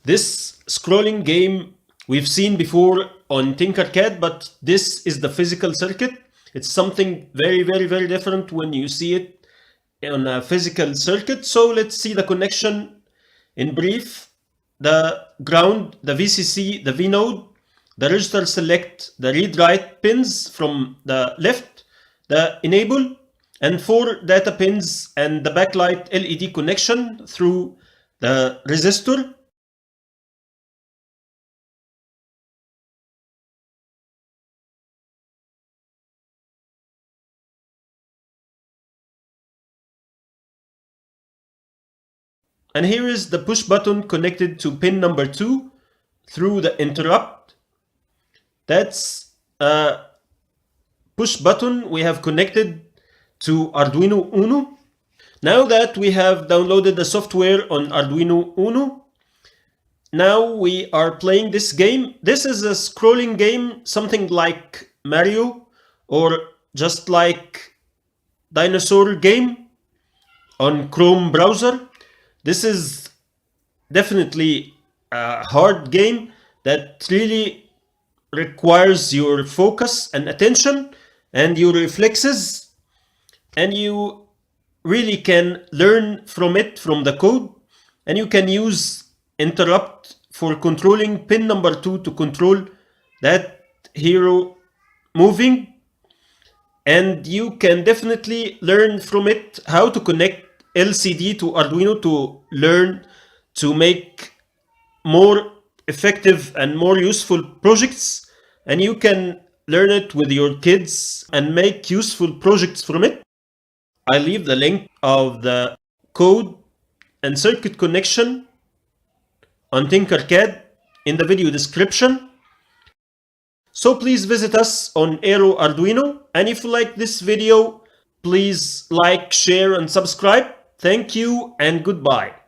This scrolling game we've seen before on Tinkercad, but this is the physical circuit. It's something very different when you see it on a physical circuit. So let's see the connection in brief. The ground, the VCC, the V node, the register select, the read write pins from the left, the enable, and 4 data pins and the backlight LED connection through the resistor. And here is the push button connected to pin number 2 through the interrupt. That's a push button we have connected to Arduino Uno. Now that we have downloaded the software on Arduino Uno, now we are playing this game. This is a scrolling game, something like Mario or just like dinosaur game on Chrome browser. This is definitely a hard game that really requires your focus and attention and your reflexes, and you really can learn from it, from the code, and you can use interrupt for controlling pin number 2 to control that hero moving. And you can definitely learn from it how to connect LCD to Arduino to learn to make more effective and more useful projects. And you can learn it with your kids and make useful projects from it. I leave the link of the code and circuit connection on Tinkercad in the video description. So please visit us on Aero Arduino, and if you like this video, please like, share and subscribe. Thank you and goodbye.